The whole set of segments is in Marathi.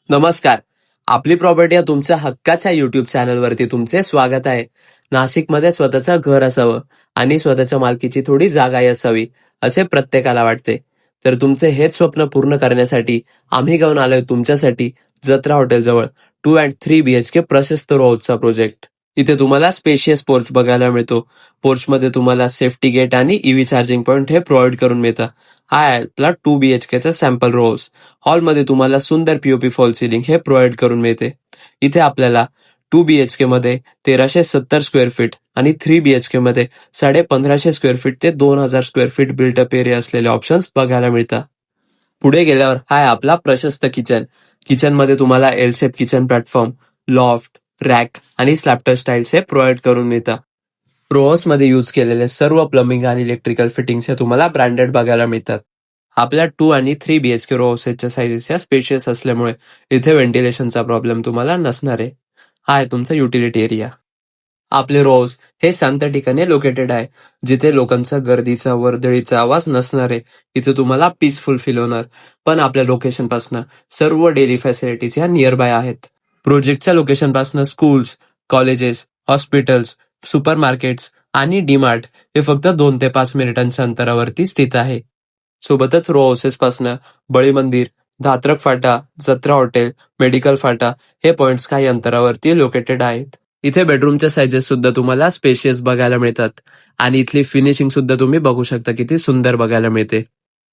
नमस्कार. आपली प्रॉपर्टी या तुमच्या हक्काच्या युट्यूब चॅनलवरती तुमचे स्वागत आहे. नाशिकमध्ये स्वतःचं घर असावं आणि स्वतःच्या मालकीची थोडी जागाही असावी असे प्रत्येकाला वाटते. तर तुमचे हेच स्वप्न पूर्ण करण्यासाठी आम्ही घेऊन आलोय तुमच्यासाठी जत्रा हॉटेल जवळ 2 and 3 BHK प्रशस्त रो हाऊसचा प्रोजेक्ट. इथे तुम्हाला स्पेशियस पोर्च बघायला मिळतो. पोर्चमध्ये तुम्हाला सेफ्टी गेट आणि ईव्ही चार्जिंग पॉईंट हे प्रोव्हाइड करून मिळतं. हा आहे आपला 2 BHK चा सॅम्पल रो हाऊस. हॉलमध्ये तुम्हाला सुंदर पीओपी फॉल सिलिंग हे प्रोव्हाइड करून मिळते. इथे आपल्याला 2 BHK मध्ये 1370 स्क्वेअर फीट आणि 3 BHK मध्ये 1550 स्क्वेअर फीट ते 2000 स्क्वेअर फीट बिल्टअप एरिया असलेले ऑप्शन्स बघायला मिळतात. पुढे गेल्यावर हा आहे आपला प्रशस्त किचन. किचनमध्ये तुम्हाला L shape kitchen platform, loft, rack आणि स्लॅप्टर स्टाईल्स हे प्रोव्हाइड करून मिळतात. रो हाऊसमध्ये यूज केलेले सर्व प्लंबिंग आणि इलेक्ट्रिकल फिटिंग्स हे तुम्हाला ब्रँडेड बघायला मिळतात. आपल्या 2 आणि 3 BHK रो हाऊसेसच्या साईजेस या स्पेशियस असल्यामुळे इथे व्हेंटिलेशनचा प्रॉब्लेम तुम्हाला नसणार आहे. हा आहे तुमचा युटिलिटी एरिया. आपले रो हाऊस हे शांत ठिकाणी लोकेटेड आहे, जिथे लोकांचा गर्दीचा वर्दळीचा आवाज नसणार आहे. इथे तुम्हाला पीसफुल फील होणार. पण आपल्या लोकेशन पासून सर्व डेली फॅसिलिटीज ह्या नियर बाय आहेत. प्रोजेक्टच्या लोकेशन पासून schools, colleges, hospitals, super markets आणि डीमार्ट हे फक्त 2 ते 5 मिनिटांच्या अंतरावरती स्थित आहे. सोबतच रो हाऊसेस पासून बळी मंदिर, धात्रक फाटा, जत्रा हॉटेल, मेडिकल फाटा हे पॉइंट्स काही अंतरावरती लोकेटेड आहेत. इथे बेडरूमच्या साईजेस सुद्धा तुम्हाला स्पेशियस बघायला मिळतात आणि इथली फिनिशिंग सुद्धा तुम्ही बघू शकता किती सुंदर बघायला मिळते.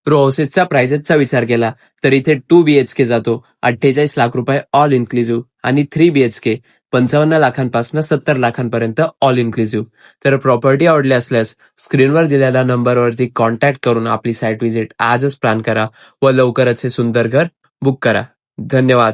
रो हाऊसेसच्या प्राइजेसचा विचार केला तर इथे 2 BHK जातो 48 लाख रुपये ऑल इन्क्लुझिव्ह आणि 3 BHK 55 लाखांपासून 70 लाखांपर्यंत ऑल इन्क्लुझिव्ह. तर प्रॉपर्टी आवडली असल्यास स्क्रीनवर दिलेल्या नंबरवरती कॉन्टॅक्ट करून आपली साईट व्हिजिट आजच प्लॅन करा व लवकरच हे सुंदर घर बुक करा. धन्यवाद.